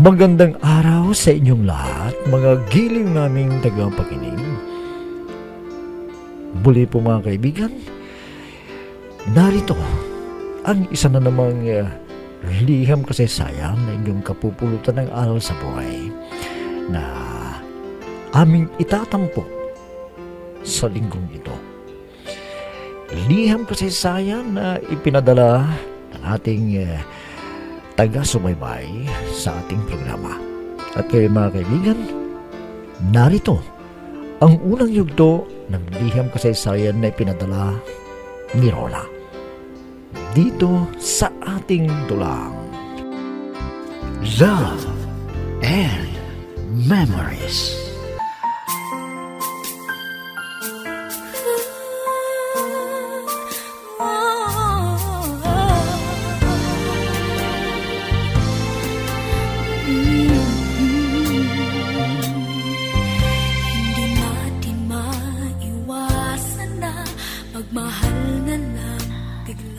Magandang araw sa inyong lahat, mga giling naming tagapakinig. Muli po mga kaibigan, narito ang isa na namang liham kasaysayan na inyong kapupulutan ng aral sa buhay na aming itatampok sa linggong ito. Liham kasaysayan na ipinadala ng ating taga-sumaybay sa ating programa. At kayo mga kaibigan, narito ang unang yugto ng liham kasaysayan na ipinadala ni Rola dito sa ating dulang Love and Memories.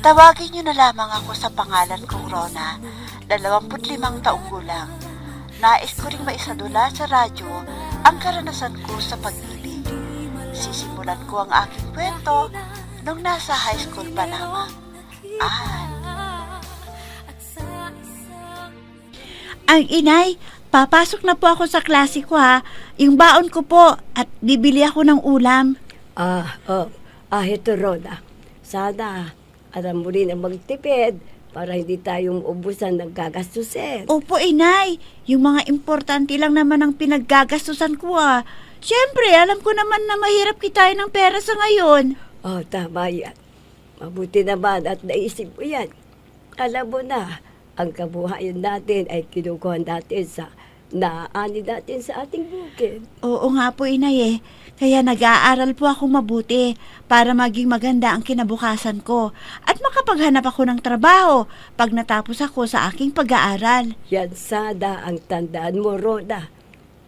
Tawagin niyo na lamang ako sa pangalan kong Rona, 25 taong gulang. Nais ko ring maisadula sa radyo ang karanasan ko sa pag-ibig. Sisimulan ko ang aking kwento nung nasa high school pa lamang. Ang inay, papasok na po ako sa klase ko ha. Yung baon ko po at bibili ako ng ulam. Ito Roda. Sana alam mo rin ang magtipid para hindi tayong ubusan ng gagastusin. Opo inay, yung mga importante lang naman ang pinaggagastusan ko ha. Siyempre, alam ko naman na mahirap kitain ng pera sa ngayon. Tama yan. Mabuti naman at naisip mo yan. Alam mo na, ang kabuhayan natin ay kinukuha natin sa naaani natin sa ating bukid. Oo nga po inay Kaya nag-aaral po ako mabuti para maging maganda ang kinabukasan ko at makapaghanap ako ng trabaho pag natapos ako sa aking pag-aaral. Yan sada ang tandaan mo, Roda.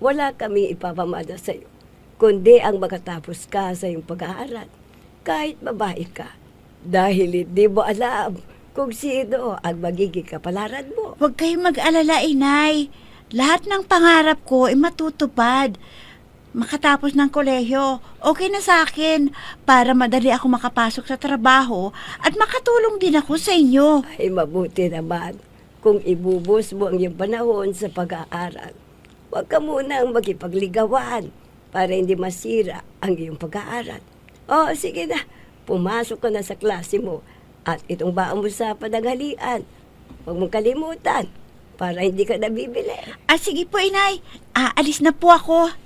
Wala kami ipapamana sa iyo, kundi ang makatapos ka sa iyong pag-aaral. Kahit babae ka, dahil hindi mo alam kung sino ang magiging kapalaran mo. Huwag kayong mag-alala, inay. Lahat ng pangarap ko ay matutupad. Makatapos ng kolehiyo, okay na sa akin para madali ako makapasok sa trabaho at makatulong din ako sa inyo. Ay mabuti naman kung ibubos mo ang iyong panahon sa pag-aaral. Huwag ka munang makipagligawan para hindi masira ang iyong pag-aaral. Sige na, pumasok ka na sa klase mo at itong baon mo sa pananghalian. Huwag mong kalimutan para hindi ka nabibili. Sige po, inay. Aalis na po ako.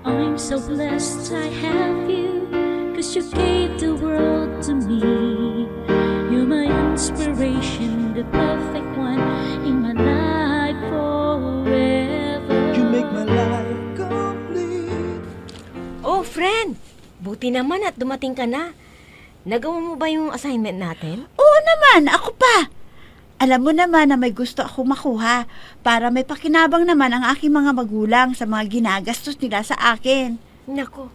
I'm so blessed I have you, 'cause you gave the world to me. You're my inspiration, the perfect one in my life forever. You make my life complete. Oh, friend! Buti naman at dumating ka na. Nagawa mo ba yung assignment natin? Oo naman, ako pa. Alam mo naman na may gusto ako makuha para may pakinabang naman ang aking mga magulang sa mga ginagastos nila sa akin. Nako,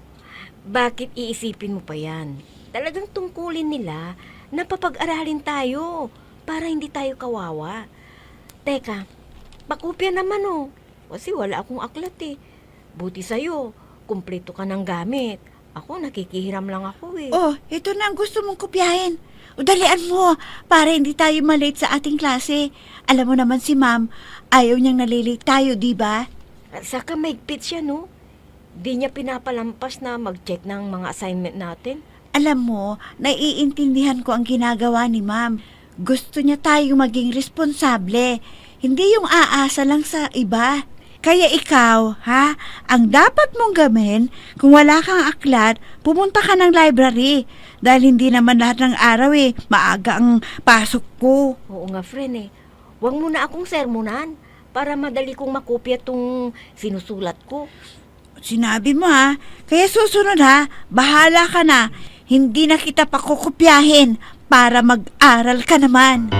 bakit iisipin mo pa yan? Talagang tungkulin nila na papag-aralin tayo para hindi tayo kawawa. Teka, pakopya naman kasi wala akong aklat Buti sa'yo, kumpleto ka ng gamit. Ako, nakikihiram lang ako Ito na ang gusto mong kopyahin. Dalian mo para hindi tayo malate sa ating klase. Alam mo naman si ma'am, ayaw niyang nalilate tayo, di ba? At saka maigpit siya, Di niya pinapalampas na mag-check ng mga assignment natin. Alam mo, naiintindihan ko ang ginagawa ni ma'am. Gusto niya tayong maging responsable, hindi yung aasa lang sa iba. Kaya ikaw, ang dapat mong gawin, kung wala kang aklat, pumunta ka ng library. Dahil hindi naman lahat ng araw maaga ang pasok ko. Oo nga, friend Huwag mo na akong sermonan para madali kong makopya tong sinusulat ko. Sinabi mo kaya susunod bahala ka na. Hindi na kita pakukopyahin para mag-aral ka naman.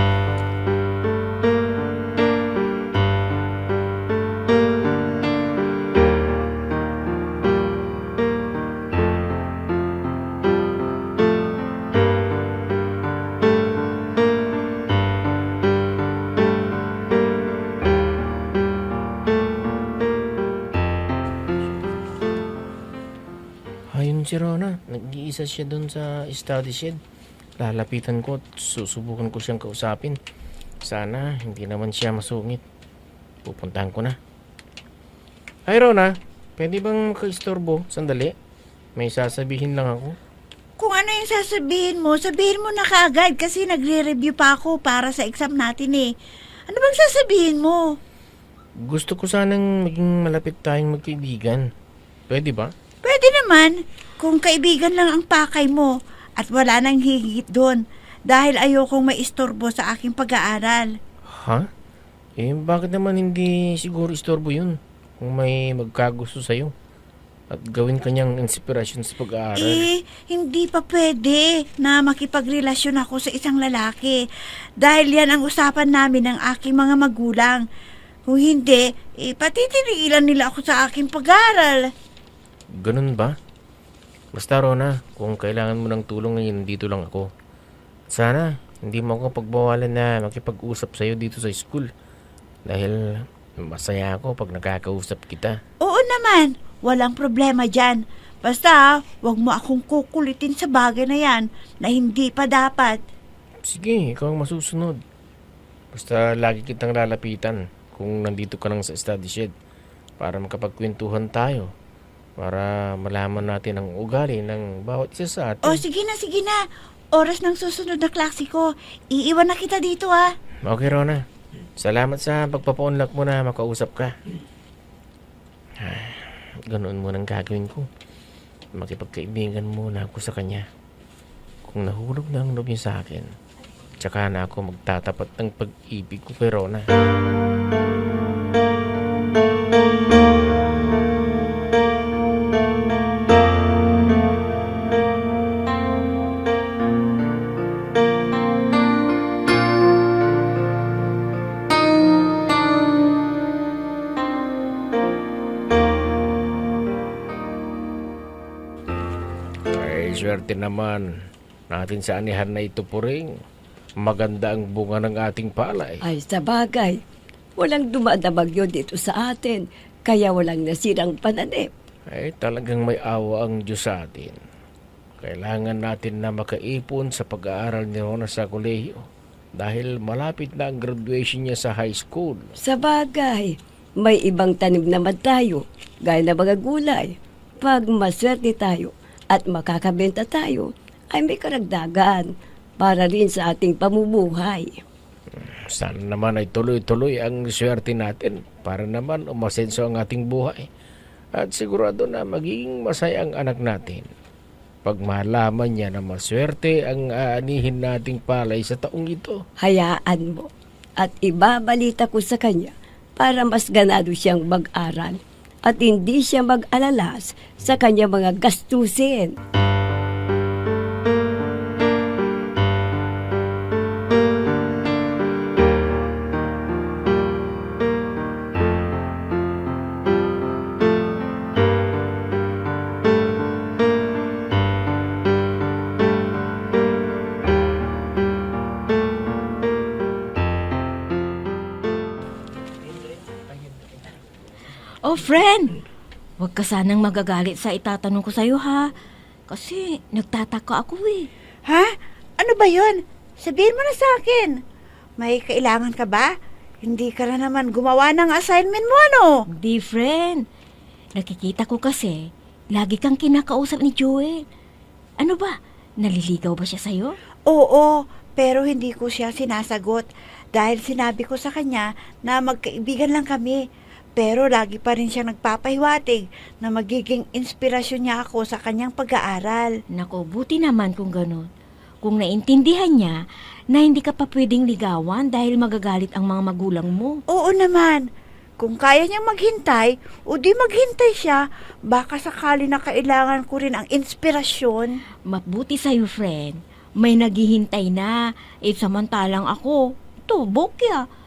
si Rona. Nag-iisa siya doon sa study shed. Lalapitan ko at susubukan ko siyang kausapin. Sana hindi naman siya masungit. Pupuntahan ko na. Ay Rona, pwede bang makaistorbo? Sandali. May sasabihin lang ako. Kung ano yung sabihin mo na kaagad kasi nagre-review pa ako para sa exam natin eh. Ano bang sasabihin mo? Gusto ko sanang maging malapit tayong magkaibigan. Pwede ba? Pwede naman kung kaibigan lang ang pakay mo at wala nang higit doon dahil ayokong maistorbo sa aking pag-aaral. Ha? Eh, bakit naman hindi siguro istorbo yun? Kung may magkagusto sa'yo at gawin kanyang inspirasyon sa pag-aaral. Eh, hindi pa pwede na makipagrelasyon ako sa isang lalaki dahil yan ang usapan namin ng aking mga magulang. Kung hindi, patitirilan nila ako sa aking pag-aaral. Ganun ba? Basta Rona, kung kailangan mo ng tulong ngayon, dito lang ako. Sana, hindi mo ako pagbawalan na makipag-usap sa'yo dito sa school. Dahil masaya ako pag nakakausap kita. Oo naman, walang problema dyan. Basta, wag mo akong kukulitin sa bagay na yan na hindi pa dapat. Sige, ikaw ang masusunod. Basta lagi kitang lalapitan kung nandito ka lang sa study shed para makapagkwentuhan tayo. Para malaman natin ang ugali ng bawat isa sa atin. O sige na. Oras ng susunod na klase ko. Iiwan na kita dito ah. Okay, Rona. Salamat sa pagpapaunlak mo na makausap ka. Ganoon mo nang gagawin ko. Makipagkaibigan muna ako sa kanya. Kung nahulog na ang loob niya sa akin, tsaka na ako magtatapat ng pag-ibig ko kay Rona. Swerte naman natin sa anihan na ito, Puring. Maganda ang bunga ng ating palay. Ay, sa bagay. Walang dumadabagyo dito sa atin, kaya walang nasirang pananim. Ay, talagang may awa ang Diyos sa atin. Kailangan natin na makaipon sa pag-aaral ni Rona sa kolehiyo dahil malapit na ang graduation niya sa high school. Sa bagay, may ibang tanim naman tayo, gaya na mga gulay. Pag maswerte tayo at makakabenta tayo, ay may karagdagan para rin sa ating pamumuhay. Sana naman ay tuloy-tuloy ang swerte natin para naman umasenso ang ating buhay. At sigurado na magiging masaya ang anak natin pag malaman niya na maswerte ang aanihin nating palay sa taong ito. Hayaan mo at ibabalita ko sa kanya para mas ganado siyang mag-aral at hindi siya mag-alalas sa kanya mga gastusin. Oh, friend! Huwag ka sanang magagalit sa itatanong ko sa'yo, ha? Kasi nagtataka ako eh. Ha? Ano ba yun? Sabihin mo na sa akin. May kailangan ka ba? Hindi ka na naman gumawa ng assignment mo, ano? Hindi, friend. Nakikita ko kasi, lagi kang kinakausap ni Joel. Ano ba? Naliligaw ba siya sa'yo? Oo, pero hindi ko siya sinasagot dahil sinabi ko sa kanya na magkaibigan lang kami. Pero lagi pa rin siya nagpapahiwatig na magiging inspirasyon niya ako sa kanyang pag-aaral. Nako, buti naman kung gano'n. Kung naintindihan niya na hindi ka pa pwedeng ligawan dahil magagalit ang mga magulang mo. Oo naman. Kung kaya niyang maghintay, o di maghintay siya, baka sakali na kailangan ko rin ang inspirasyon. Mabuti sa'yo, friend. May naghihintay na. Samantalang ako, ito, bokya.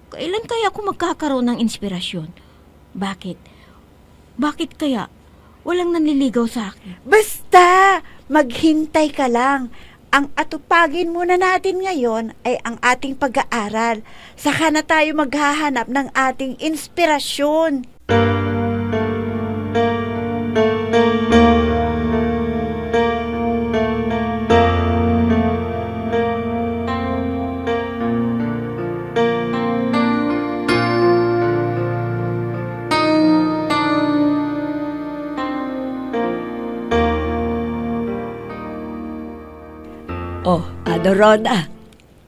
Kailan kaya ako magkakaroon ng inspirasyon? Bakit? Bakit kaya walang nanliligaw sa akin? Basta, maghintay ka lang. Ang atupagin muna natin ngayon ay ang ating pag-aaral. Saka na tayo maghahanap ng ating inspirasyon. Roda,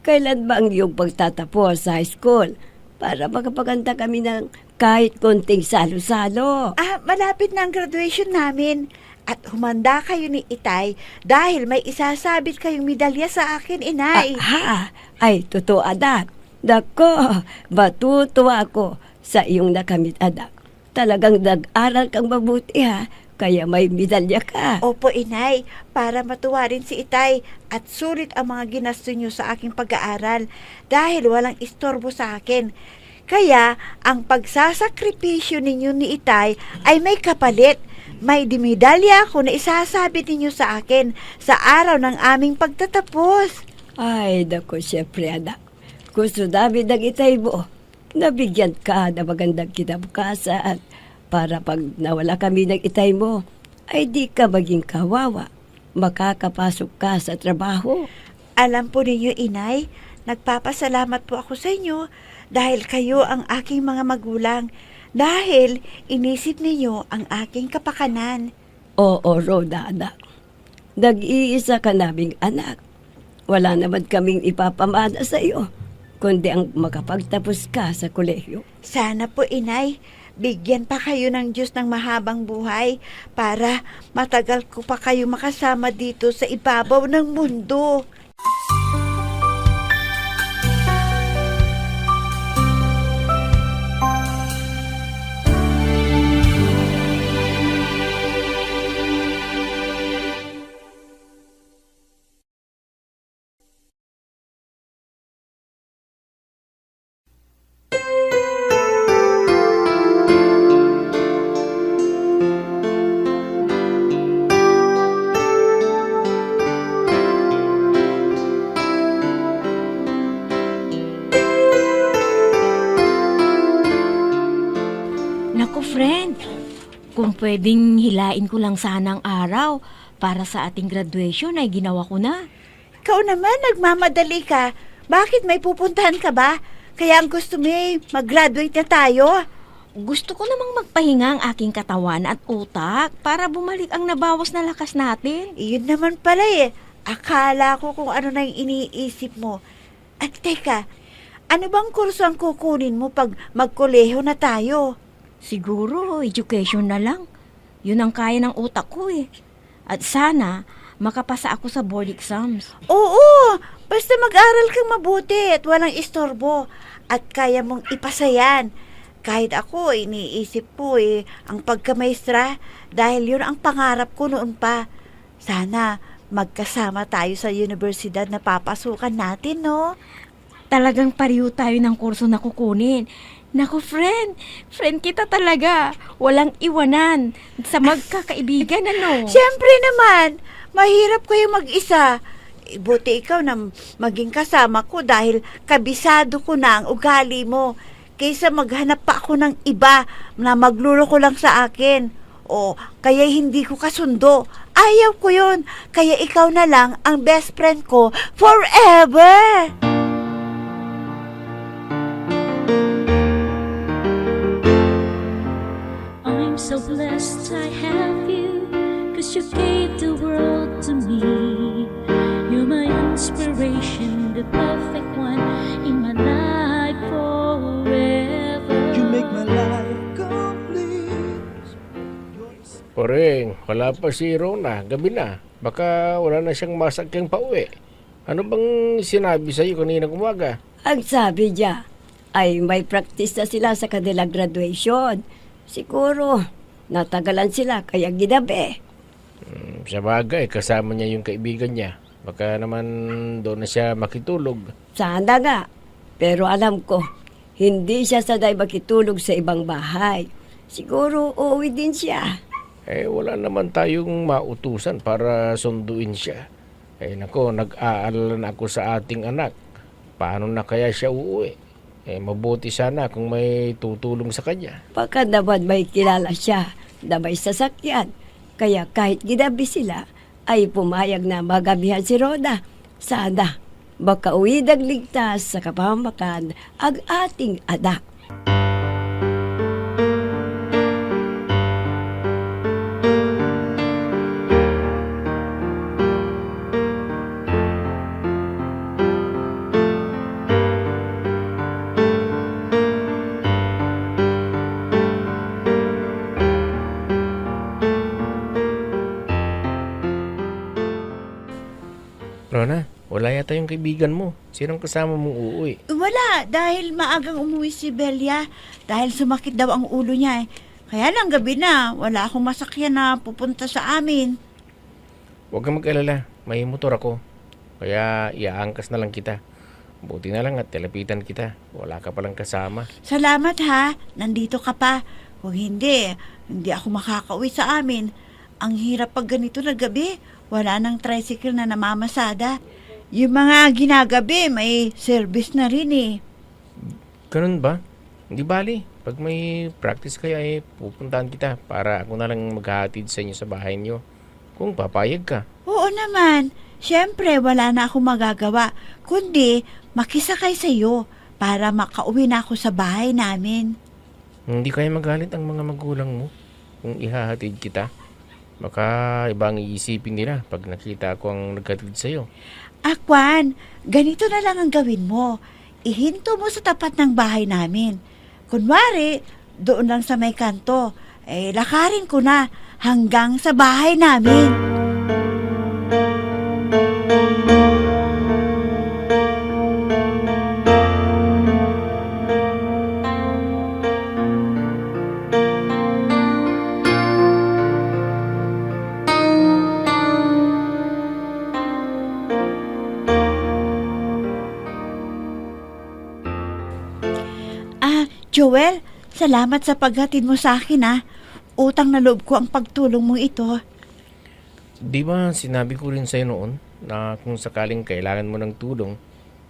kailan ba ang iyong pagtatapos sa high school para makapaganda kami ng kahit konting salo-salo? Malapit na ang graduation namin. At humanda kayo ni Itay dahil may isasabit kayong medalya sa akin, inay. Ay, totoo, anak. Dako, matutuwa ako sa iyong nakamit, anak. Talagang nag-aral kang mabuti, ha? Kaya may medalya ka. Opo, inay, para matuwa rin si Itay at sulit ang mga ginasto niyo sa aking pag-aaral dahil walang istorbo sa akin. Kaya, ang pagsasakripisyo ninyo ni Itay ay may kapalit. May dimedalya ako na isasabit ninyo sa akin sa araw ng aming pagtatapos. Ay, dako, syempre, anak. Gusto namin ng itay mo. Nabigyan ka na magandang kinabukasan para pag nawala kami ng itay mo, ay di ka maging kawawa. Makakapasok ka sa trabaho. Alam po ninyo, inay, nagpapasalamat po ako sa inyo dahil kayo ang aking mga magulang. Dahil inisip ninyo ang aking kapakanan. Oo, Rhoda, anak. Nag-iisa ka naming anak. Wala naman kaming ipapamana sa iyo, kundi ang makapagtapos ka sa kolehiyo. Sana po, inay, bigyan pa kayo ng Diyos ng mahabang buhay para matagal ko pa kayo makasama dito sa ibabaw ng mundo. Naku, friend, kung pwedeng hilain ko lang sana ang araw para sa ating graduation ay ginawa ko na. Ikaw naman, nagmamadali ka. Bakit may pupuntahan ka ba? Kaya ang gusto mo mag-graduate na tayo. Gusto ko namang magpahinga ang aking katawan at utak para bumalik ang nabawas na lakas natin. Iyon naman pala Akala ko kung ano na yung iniisip mo. At teka, ano bang kurso ang kukunin mo pag magkoleho na tayo? Siguro, education na lang. Yun ang kaya ng utak ko eh. At sana, makapasa ako sa board exams. Oo, basta mag-aral kang mabuti at walang istorbo. At kaya mong ipasa yan. Kahit ako, iniisip ko ang pagkamaestra dahil yun ang pangarap ko noon pa. Sana magkasama tayo sa universidad na papasukan natin, no? Talagang pariho tayo ng kurso na kukunin. Naku, friend kita talaga. Walang iwanan sa magkakaibigan, ano? Siyempre naman, mahirap kayo mag-isa. Buti ikaw na maging kasama ko dahil kabisado ko na ang ugali mo. Kaysa maghanap pa ako ng iba na magluloko lang sa akin. O kaya hindi ko kasundo. Ayaw ko yun. Kaya ikaw na lang ang best friend ko forever. I'm so blessed I have you, 'cause you gave the world to me. You're my inspiration, the perfect one in my life forever. You make my life complete. Poreng, wala pa si Rona. Gabi na. Baka wala na siyang masakyang pauwi. Ano bang sinabi sa'yo kanina umaga? Ang sabi niya ay may practice na sila sa kanilang graduation. Siguro, natagalan sila kaya ginabi. Sa bagay, kasama niya yung kaibigan niya. Baka naman doon na siya makitulog. Sana nga. Pero alam ko, hindi siya sanay makitulog sa ibang bahay. Siguro uuwi din siya. Wala naman tayong mautusan para sunduin siya. Nako, nag-aalala na ako sa ating anak. Paano na kaya siya uuwi? Mabuti sana kung may tutulong sa kanya. Baka naman may kilala siya na may sasakyan. Kaya kahit ginabi sila, ay pumayag na magabihan si Rhoda. Sana, baka uwi ng ligtas sa kapamakan ang ating anak. Wala yata yung kaibigan mo. Sinong kasama mong uuwi? Wala, dahil maagang umuwi si Belia. Dahil sumakit daw ang ulo niya eh. Kaya lang gabi na, wala akong masakyan na pupunta sa amin. Huwag kang mag-alala. May motor ako. Kaya iaangkas na lang kita. Buti na lang at talapitan kita. Wala ka palang kasama. Salamat ha, nandito ka pa. Kung hindi ako makakauwi sa amin. Ang hirap pag ganito na gabi. Wala nang tricycle na namamasada. Yung mga ginagabi, may service na rin eh. Ganun ba? Hindi bali. Pag may practice kaya pupuntahan kita para ako na lang maghahatid sa inyo sa bahay niyo. Kung papayag ka. Oo naman. Siyempre, wala na akong magagawa. Kundi, makisakay sa iyo para makauwi na ako sa bahay namin. Hindi kaya magalit ang mga magulang mo kung ihahatid kita. Baka ibang iisipin nila pag nakita ko ang naghatid sa'yo. Akwan, ganito na lang ang gawin mo. Ihinto mo sa tapat ng bahay namin. Kunwari, doon lang sa may kanto. Lakarin ko na hanggang sa bahay namin. Joel, salamat sa paghatid mo sa akin ha. Utang na loob ko ang pagtulong mo ito. Di ba sinabi ko rin sa'yo noon na kung sakaling kailangan mo ng tulong,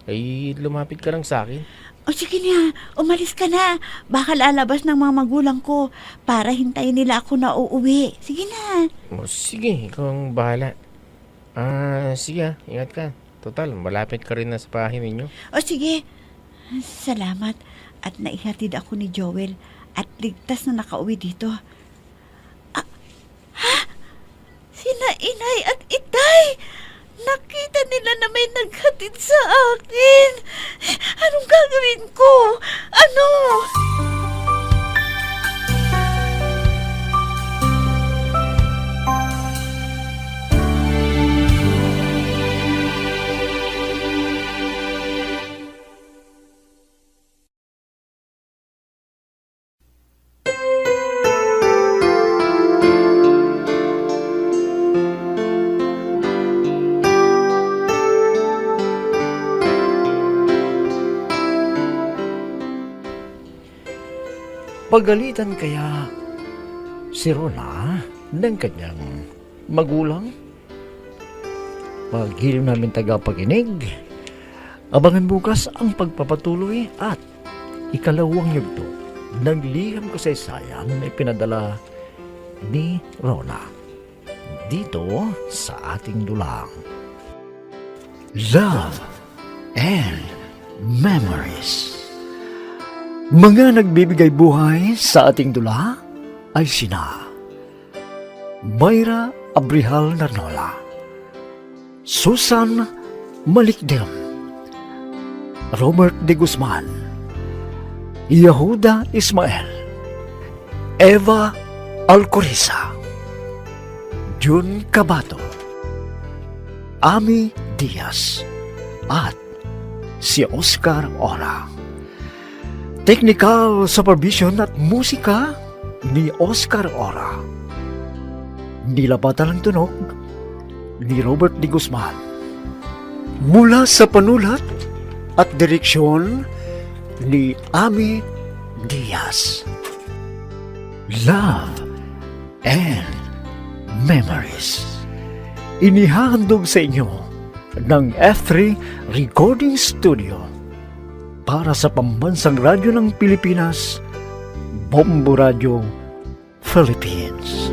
ay lumapit ka lang sa akin? O sige na, umalis ka na. Baka lalabas ng mga magulang ko para hintayin nila ako na uuwi. Sige na. O, sige, ikaw ang bahala. Sige, ingat ka. Total, malapit ka rin na sa bahay ninyo. O sige, salamat. At naihatid ako ni Joel at ligtas na nakauwi dito. Sina inay at itay! Nakita nila na may naghatid sa akin! Anong gagawin ko? Ano? Pagalitan kaya si Rona ng kanyang magulang? Paghilom namin tagapakinig, abangan bukas ang pagpapatuloy at ikalawang yugto ng liham kasaysayan na ipinadala ni Rona dito sa ating dulang. Love and Memories. Mga nagbibigay buhay sa ating dula ay sina Mayra Abrihal Narnola, Susan Malikdem, Robert de Guzman, Yehuda Ismael, Eva Alcoriza, Jun Cabato, Ami Diaz, at si Oscar Ora. Technical supervision at musika ni Oscar Ora. Nilapatan ng tunog ni Robert de Guzman. Mula sa panulat at direksyon ni Ami Diaz. Love and Memories. Inihahandog sa inyo ng F3 Recording Studio para sa Pambansang Radyo ng Pilipinas, Bombo Radio Philippines.